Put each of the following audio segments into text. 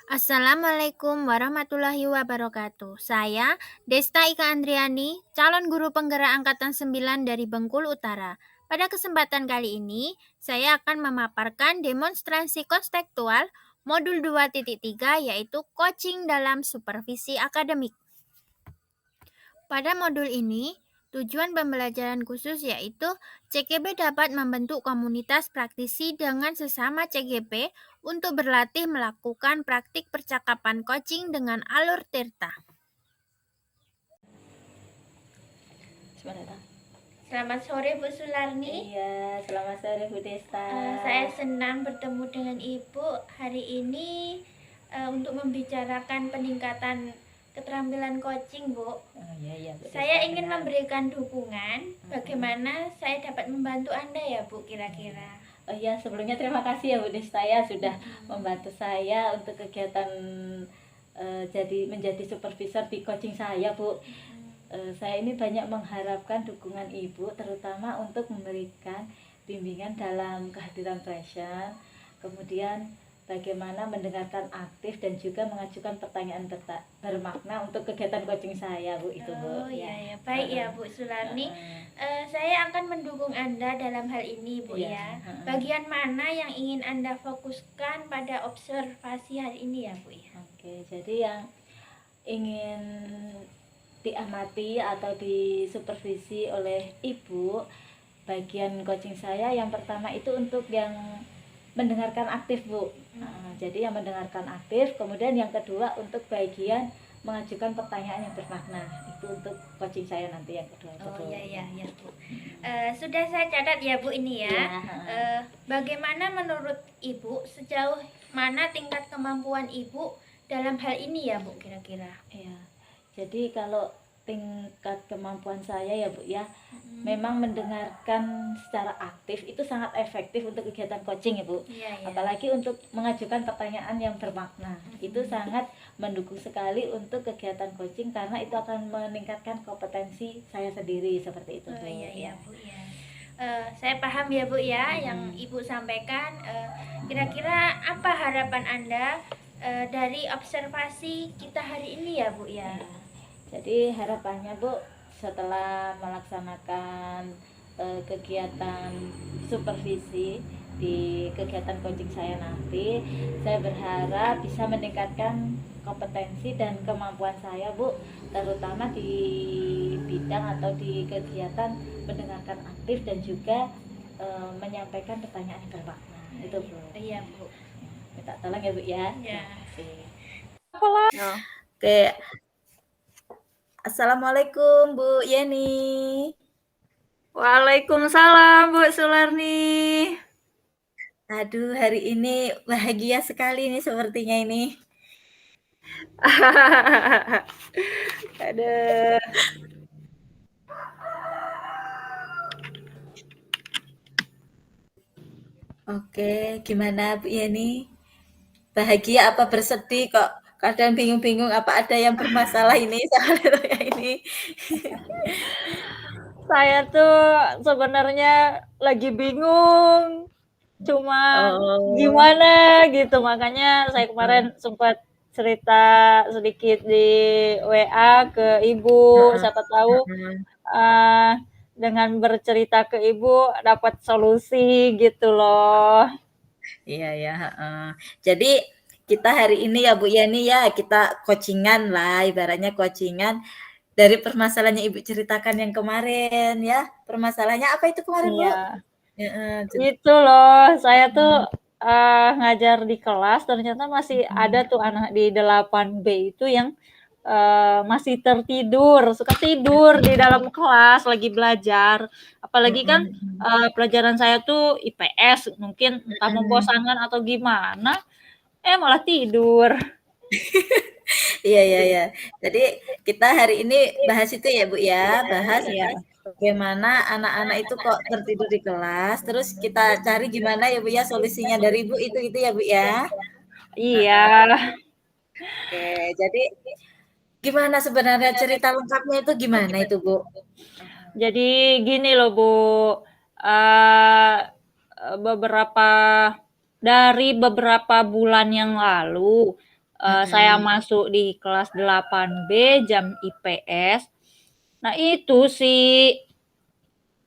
Assalamualaikum warahmatullahi wabarakatuh. Saya Desta Ika Andriani, calon guru penggerak angkatan 9 dari Bengkulu Utara. Pada kesempatan kali ini, saya akan memaparkan demonstrasi konstekstual modul 2.3 yaitu coaching dalam supervisi akademik. Pada modul ini, tujuan pembelajaran khusus yaitu CGP dapat membentuk komunitas praktisi dengan sesama CGP untuk berlatih melakukan praktik percakapan coaching dengan alur Tirta. Selamat sore Bu Sularni. Iya, selamat sore Bu Desta. Saya senang bertemu dengan Ibu hari ini untuk membicarakan peningkatan keterampilan coaching, Bu. Iya, Bu Desta, Saya ingin memberikan dukungan bagaimana saya dapat membantu Anda ya, Bu, kira-kira. Oh iya, sebelumnya terima kasih ya Bu Desta ya sudah membantu saya untuk kegiatan menjadi supervisor di coaching saya, Bu. Saya ini banyak mengharapkan dukungan Ibu terutama untuk memberikan bimbingan dalam kehadiran pasien, kemudian bagaimana mendengarkan aktif dan juga mengajukan pertanyaan bermakna untuk kegiatan coaching saya, Bu, itu Bu. Oh iya, baik ya Bu Sularni. Saya akan mendukung Anda dalam hal ini, Bu ya. Bagian mana yang ingin Anda fokuskan pada observasi hari ini ya, Bu ya? Oke, jadi yang ingin diamati atau disupervisi oleh Ibu bagian coaching saya yang pertama itu untuk yang mendengarkan aktif, Bu. Jadi yang mendengarkan aktif, kemudian yang kedua untuk bagian mengajukan pertanyaan yang bermakna. Itu untuk coaching saya nanti yang kedua. Oh iya Bu. Sudah saya catat ya Bu ini ya. Bagaimana menurut Ibu sejauh mana tingkat kemampuan Ibu dalam hal ini ya Bu kira-kira? Iya. Jadi kalau tingkat kemampuan saya ya Bu ya, memang mendengarkan secara aktif itu sangat efektif untuk kegiatan coaching ya Bu. Iya. Apalagi untuk mengajukan pertanyaan yang bermakna. Itu sangat mendukung sekali untuk kegiatan coaching karena itu akan meningkatkan kompetensi saya sendiri seperti itu Bu. Iya Bu ya. Saya paham ya Bu ya yang Ibu sampaikan. Kira-kira apa harapan Anda dari observasi kita hari ini ya Bu ya? Jadi harapannya Bu, setelah melaksanakan kegiatan supervisi di kegiatan coaching saya nanti, saya berharap bisa meningkatkan kompetensi dan kemampuan saya Bu, terutama di bidang atau di kegiatan mendengarkan aktif dan juga menyampaikan pertanyaan yang bermakna. Itu Bu. Iya Bu. Minta tolong ya Bu ya. Iya. Oke. Assalamualaikum Bu Yeni. Waalaikumsalam Bu Sularni. Aduh, hari ini bahagia sekali nih sepertinya ini. Aduh. Oke, gimana Bu Yeni? Bahagia apa bersedih kok? Kadang bingung-bingung apa ada yang bermasalah ini soalnya ini. Saya tuh sebenarnya lagi bingung. Cuma gimana gitu. Makanya saya kemarin sempat cerita sedikit di WA ke Ibu. Siapa tahu dengan bercerita ke Ibu dapat solusi gitu loh. Iya ya. Jadi kita hari ini ya Bu Yani ya kita coachingan lah, ibaratnya coachingan dari permasalahannya Ibu ceritakan yang kemarin ya. Permasalahannya apa itu kemarin Bu? Iya. Itu loh, saya tuh ngajar di kelas ternyata masih ada tuh anak di 8B itu yang masih suka tidur di dalam kelas lagi belajar. Apalagi kan pelajaran saya tuh IPS, mungkin entah membosankan atau gimana, malah tidur. Iya. Jadi kita hari ini bahas itu ya Bu ya, bahas bagaimana anak-anak itu kok tertidur di kelas, terus kita cari gimana ya Bu ya solusinya dari Ibu itu ya Bu ya. Iya. Oke, jadi gimana sebenarnya cerita lengkapnya itu gimana itu Bu? Jadi gini loh Bu, beberapa bulan yang lalu Saya masuk di kelas 8B jam IPS. Nah itu si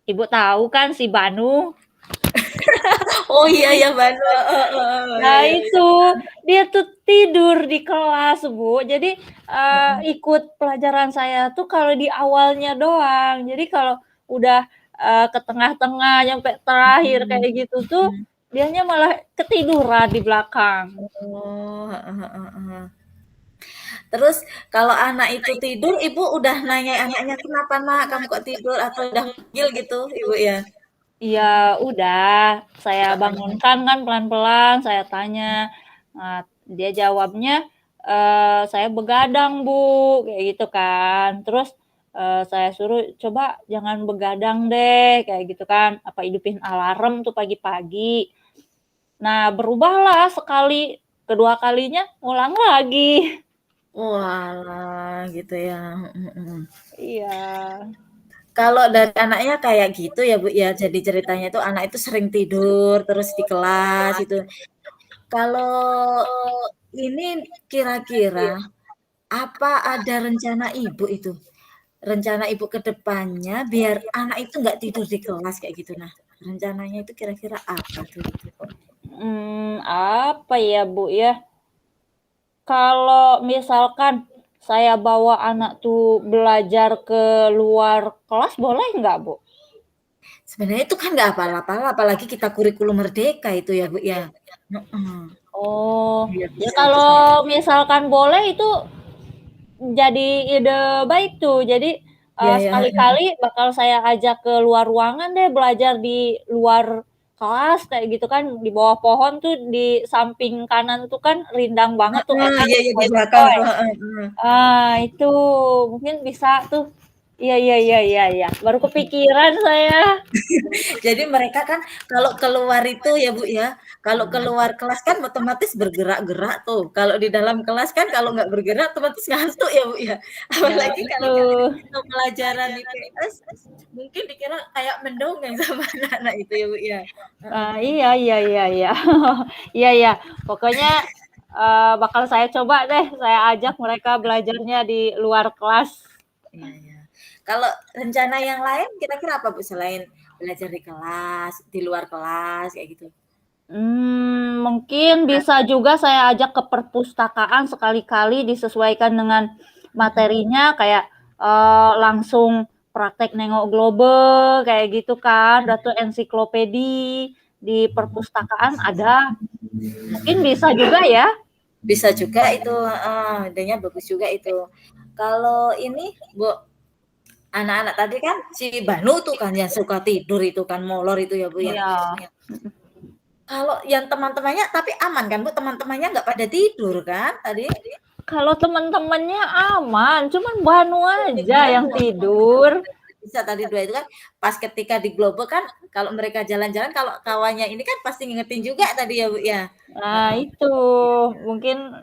Ibu tahu kan si Banu. Oh iya ya Banu. Nah itu dia tuh tidur di kelas Bu. Jadi ikut pelajaran saya tuh kalau di awalnya doang. Jadi kalau udah ke tengah-tengah nyampe terakhir kayak gitu tuh dianya malah ketiduran di belakang. Oh, terus kalau anak itu tidur, ibu udah nanya anaknya kenapa nak kamu kok tidur atau udah manggil gitu ibu ya? Iya, udah. Saya bangunkan kan pelan-pelan, saya tanya. Nah, dia jawabnya, saya begadang, Bu, kayak gitu kan. Terus saya suruh, coba jangan begadang deh, kayak gitu kan. Apa hidupin alarm tuh pagi-pagi. Nah, berubahlah sekali, kedua kalinya ngulang lagi. Walah, gitu ya. Iya. Kalau dari anaknya kayak gitu ya Bu ya. Jadi ceritanya itu anak itu sering tidur terus di kelas itu. Kalau ini kira-kira apa ada rencana ibu itu? Rencana ibu ke depannya biar anak itu nggak tidur di kelas kayak gitu. Nah, rencananya itu kira-kira apa tuh? Apa ya, Bu ya? Kalau misalkan saya bawa anak tuh belajar ke luar kelas boleh nggak, Bu? Sebenarnya itu kan nggak apa-apa, apalagi kita kurikulum merdeka itu ya Bu ya. Oh, Iya ya bisa itu. kalau misalkan boleh itu jadi ide baik tuh. Jadi Iya ya. sekali-kali bakal saya ajak ke luar ruangan deh belajar di luar kelas kayak gitu kan di bawah pohon tuh di samping kanan tuh kan rindang banget tuh enak Iya iya di belakang sepoi-sepoi. tuh. Itu mungkin bisa tuh. Iya iya iya iya iya. Baru kepikiran saya. Jadi mereka kan kalau keluar itu ya Bu ya, kalau keluar kelas kan otomatis bergerak-gerak tuh. Kalau di dalam kelas kan kalau nggak bergerak otomatis ngantuk ya Bu ya. Nah, Apalagi kalau itu. kita pelajaran IPS mungkin dikira kayak mendongeng sama anak-anak itu ya Bu ya. Iya iya iya iya. Iya iya. Pokoknya bakal saya coba deh, saya ajak mereka belajarnya di luar kelas. Iya ya. Kalau rencana yang lain kira-kira apa Bu selain belajar di kelas, di luar kelas kayak gitu? Mungkin bisa juga saya ajak ke perpustakaan sekali-kali disesuaikan dengan materinya kayak langsung praktek nengok global kayak gitu kan, udah tuh ensiklopedi di perpustakaan ada. Mungkin bisa juga ya. Bisa juga itu, idenya bagus juga itu. Kalau ini Bu, anak-anak tadi kan si Banu tuh kan yang suka tidur itu kan, molor itu ya Bu ya. Iya. Kalau yang teman-temannya tapi aman kan Bu, teman-temannya nggak pada tidur kan tadi? Kalau teman-temannya aman, cuman Banu aja yang tidur. Bisa tadi 2 itu kan pas ketika di Global kan kalau mereka jalan-jalan kalau kawannya ini kan pasti ngingetin juga tadi ya Bu ya? Nah itu, mungkin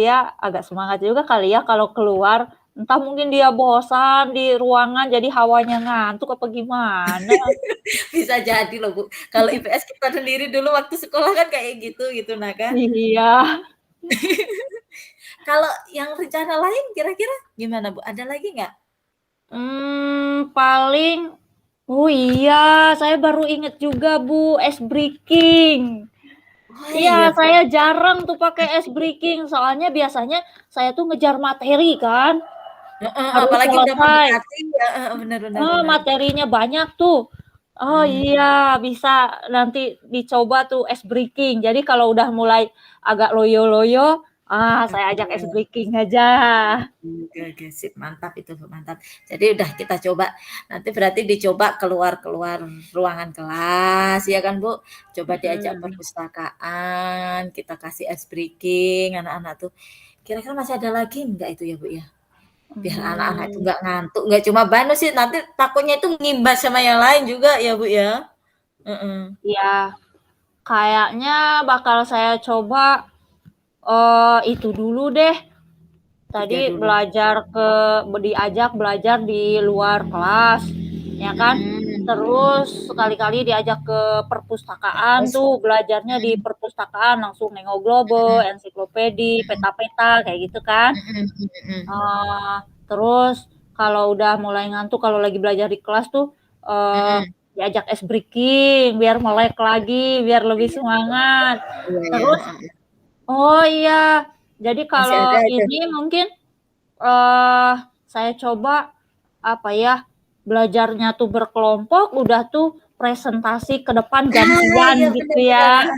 dia agak semangat juga kali ya kalau keluar, entah mungkin dia bosan di ruangan jadi hawanya ngantuk apa gimana. Bisa jadi loh Bu, kalau IPS kita sendiri dulu waktu sekolah kan kayak gitu nah kan. Iya. Kalau yang rencana lain kira-kira gimana Bu, ada lagi nggak? Paling oh iya, saya baru inget juga Bu, ice breaking. Oh iya Iya, saya jarang tuh pakai ice breaking, soalnya biasanya saya tuh ngejar materi kan, heeh, harus apalagi udah selesai. mendekati ya, heeh, bener bener bener. Materinya banyak tuh. Oh iya, bisa nanti dicoba tuh ice breaking. Jadi kalau udah mulai agak loyo-loyo, saya ajak ice breaking aja. Oke, sip, mantap itu Bu, mantap. Jadi udah kita coba, nanti berarti dicoba keluar-keluar ruangan kelas ya kan Bu, coba diajak perpustakaan, kita kasih ice breaking anak-anak tuh. Kira-kira masih ada lagi enggak itu ya Bu ya? Biar anak-anak itu nggak ngantuk, nggak cuma Banu sih, nanti takutnya itu ngimbas sama yang lain juga ya Bu ya? Heeh. Ya, kayaknya bakal saya coba itu dulu deh. 3 Tadi dulu. diajak belajar di luar kelas, ya kan? Terus sekali-kali diajak ke perpustakaan tuh, belajarnya di Mm, perpustakaan langsung nengok globe, mm, ensiklopedi, peta-peta kayak gitu kan. mm, mm, Terus kalau udah mulai ngantuk, kalau lagi belajar di kelas tuh mm, eh, mm. diajak ice breaking biar melek lagi, biar lebih Iya, semangat. iya, iya. Terus, oh iya, jadi Masih kalau ada itu. ini mungkin eh saya coba apa ya, belajarnya tuh berkelompok, udah tuh presentasi ke depan Ah, gantian iya gitu benar-benar. ya.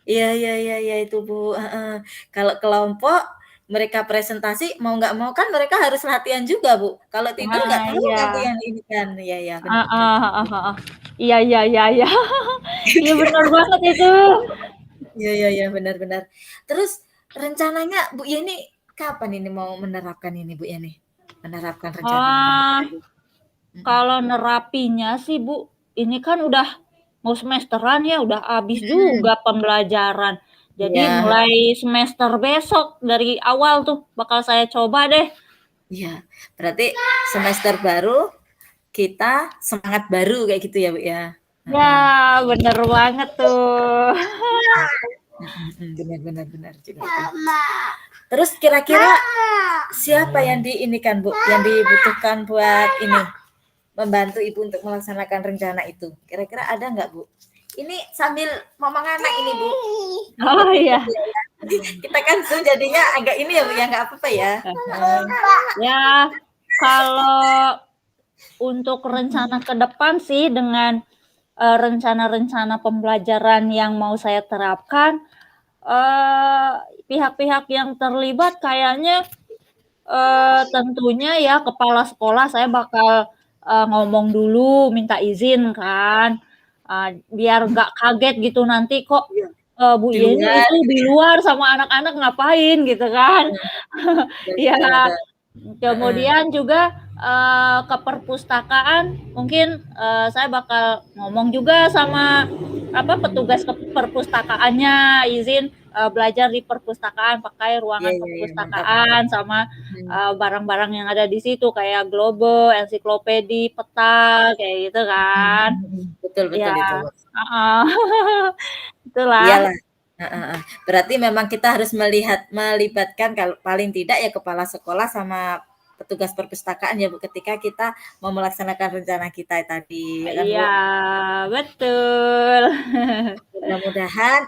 Iya, iya, iya, iya itu Bu. Heeh. Kalau kelompok mereka presentasi mau nggak mau kan mereka harus latihan juga Bu. Kalau tidur nggak Nah, tahu iya. nanti yang ini kan. Iya, iya benar, benar. Heeh, heeh, heeh. Iya, iya, iya, iya. Iya benar banget itu. Iya, iya, iya benar-benar. Terus rencananya Bu Yeni kapan ini mau menerapkan ini Bu Yeni? Menerapkan rencana menerapkan Ah, tadi. Mm-mm. kalau nerapinya sih Bu, ini kan udah mau semesteran ya, udah habis Mm-mm. juga pembelajaran. Jadi Iya, mulai semester besok dari awal tuh bakal saya coba deh. iya. Berarti semester baru kita semangat baru kayak gitu ya Bu ya. Ya, Heeh. bener banget tuh. Benar, benar, benar juga itu. Terus kira-kira siapa yang diinikan Bu, yang dibutuhkan buat ini membantu Ibu untuk melaksanakan rencana itu? Kira-kira ada nggak Bu? Ini sambil ngomong anak ini Bu, Oh ikut-ikut iya. ya. Kita kan Zoom jadinya agak ini ya Bu ya, nggak apa-apa ya. Ya, kalau untuk rencana ke depan sih dengan rencana-rencana pembelajaran yang mau saya terapkan, eh, pihak-pihak yang terlibat kayaknya tentunya ya kepala sekolah saya bakal ngomong dulu, minta izin kan, biar nggak kaget gitu nanti kok Bu Di Yeni luar itu di luar sama anak-anak ngapain gitu kan. betul, Ya, betul, betul. Heeh. kemudian juga ke perpustakaan mungkin saya bakal ngomong juga sama apa petugas ke perpustakaannya izin belajar di perpustakaan pakai Iya, ruangan iya, iya, mantap, mantap. perpustakaan sama Hmm. barang-barang yang ada di situ kayak globe, ensiklopedi, peta kayak gitu kan. Betul, betul Ya, itu. heeh. Itulah. Iyalah. Heeh, heeh. Berarti memang kita harus melibatkan kalau paling tidak ya kepala sekolah sama petugas perpustakaan ya Bu ketika kita mau melaksanakan rencana kita tadi ya kan Iya, Bu. betul. Mudah-mudahan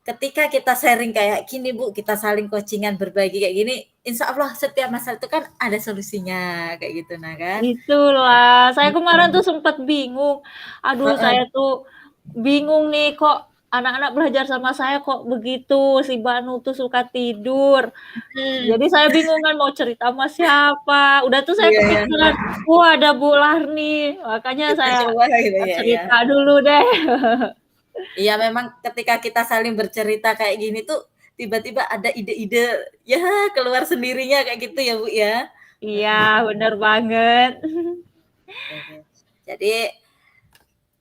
ketika kita sharing kayak gini Bu, kita saling coachingan berbagi kayak gini, insya Allah setiap masalah itu kan ada solusinya kayak gitu nah kan. Itulah, saya kemarin tuh sempat bingung. Aduh, Heeh. saya tuh bingung nih kok anak-anak belajar sama saya kok begitu, si Banu tuh suka tidur. Hmm. Jadi saya bingung kan mau cerita sama siapa. Udah tuh saya Iya, iya, kepikiran, wah ada Bu Larni. Makanya kita saya coba gitu ya ya. cerita dulu deh. Iya memang ketika kita saling bercerita kayak gini tuh tiba-tiba ada ide-ide ya keluar sendirinya kayak gitu ya Bu ya. Iya, bener banget. Oke. Jadi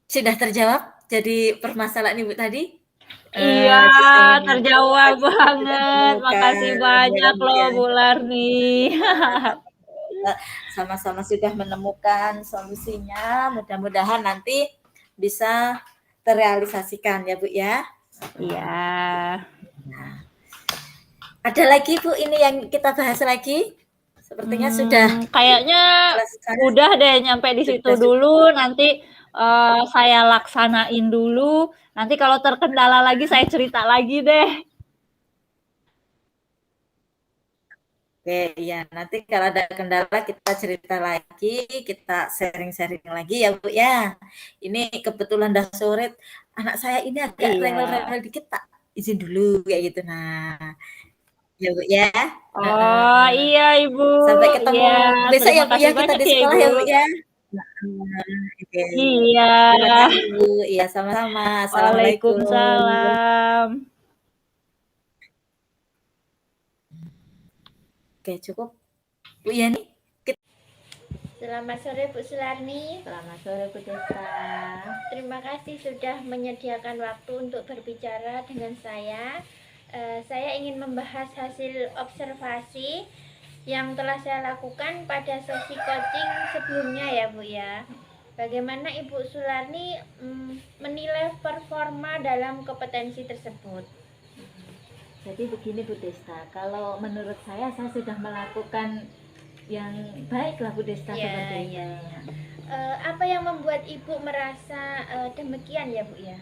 sudah terjawab jadi permasalahan Ibu tadi Iya, bisa mengantuk terjawab tadi sudah banget. Makasih menemukan ya banyak kan Bu loh ya. Bu Larni. Kita sama-sama sudah menemukan solusinya. Mudah-mudahan nanti bisa terrealisasikan ya Bu ya. Iya. Nah, ada lagi Bu ini yang kita bahas lagi? Sepertinya sudah Kayaknya selesai, udah deh nyampe di situ sudah cukup. dulu, nanti, saya laksanain dulu, nanti kalau terkendala lagi saya cerita lagi deh. Oke, ya nanti kalau ada kendala kita cerita lagi, kita sharing-sharing lagi ya Bu ya. Ini kebetulan udah sore, anak saya ini agak Iya. rewel-rewel dikit tak izin dulu kayak gitu. Nah, ya Bu ya. Oh, Heeh. iya Ibu, Sampai iya, ketemu besok ya terima Bu ya kasih kita banyak di ya sekolah Ibu. ya Bu ya. Heeh, oke. Iya, Terima kasih Bu. Iya sama-sama. Assalamualaikum. waalaikumsalam. Oke cukup Bu Yani. Selamat sore Bu Sularni. Selamat sore Bu Desta. Terima kasih sudah menyediakan waktu untuk berbicara dengan saya. Saya ingin membahas hasil observasi yang telah saya lakukan pada sesi coaching sebelumnya ya Bu ya. Bagaimana Ibu Sularni menilai performa dalam kompetensi tersebut? Jadi begini Bu Desta, kalau menurut saya sudah melakukan yang baik lah Bu Desta seperti ini. Apa yang membuat Ibu merasa demikian ya Bu ya?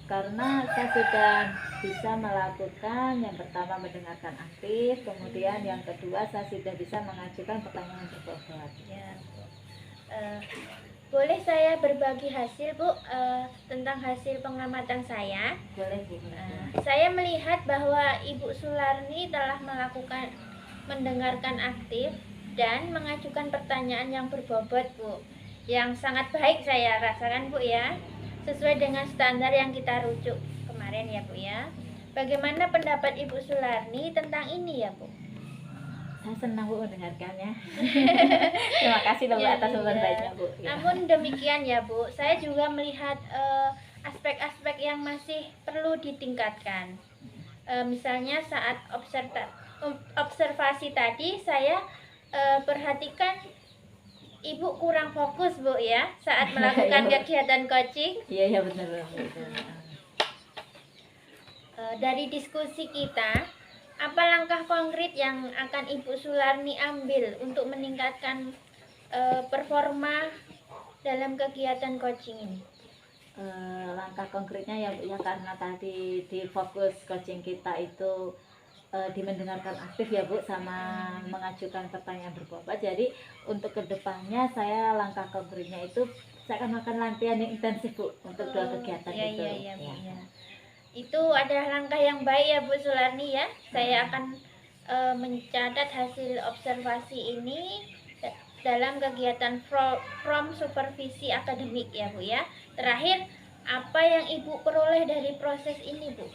Karena saya sudah bisa melakukan yang pertama mendengarkan aktif, kemudian yang kedua saya sudah bisa mengajukan pertanyaan berbobot. Ya, Bu. Boleh saya berbagi hasil Bu tentang hasil pengamatan saya? Boleh Bu. Saya melihat bahwa Ibu Sularni telah mendengarkan aktif dan mengajukan pertanyaan yang berbobot Bu, yang sangat baik saya rasakan Bu ya, sesuai dengan standar yang kita rujuk kemarin ya Bu ya. Bagaimana pendapat Ibu Sularni tentang ini ya Bu? Saya senang Bu mendengarkannya. Terima kasih loh Bu atas saran baiknya Bu. Namun demikian ya Bu, saya juga melihat aspek-aspek yang masih perlu ditingkatkan. Misalnya saat observasi tadi saya perhatikan Ibu kurang fokus Bu ya saat melakukan kegiatan coaching. Iya benar. Dari diskusi kita, apa langkah konkret yang akan Ibu Sularni ambil untuk meningkatkan performa dalam kegiatan coaching ini? Langkah konkretnya ya Bu ya, karena tadi di fokus coaching kita itu di mendengarkan aktif ya Bu, sama mengajukan pertanyaan berbobot. Jadi untuk kedepannya saya langkah konkretnya itu saya akan melakukan latihan yang intensif Bu untuk dua kegiatan itu. Iya. Itu adalah langkah yang baik ya Bu Sularni ya. Saya akan mencatat hasil observasi ini dalam kegiatan from supervisi akademik ya Bu ya. Terakhir, apa yang Ibu peroleh dari proses ini Bu?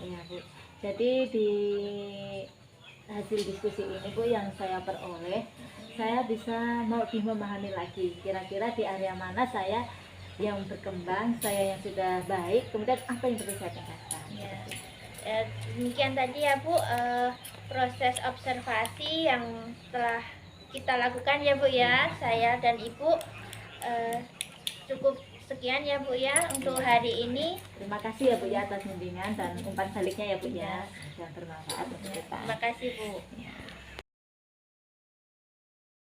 Ya Bu. Jadi di hasil diskusi ini Bu yang saya peroleh, saya bisa lebih memahami lagi kira-kira di area mana saya yang berkembang, saya yang sudah baik, kemudian apa yang perlu saya tingkatkan. Ya. Demikian tadi ya Bu proses observasi yang telah kita lakukan ya Bu ya, saya dan Ibu. Cukup sekian ya Bu ya untuk hari ini. Terima kasih ya Bu ya atas bimbingan dan umpan baliknya ya Bu ya. Dan bermanfaat untuk kita. Terima kasih Bu.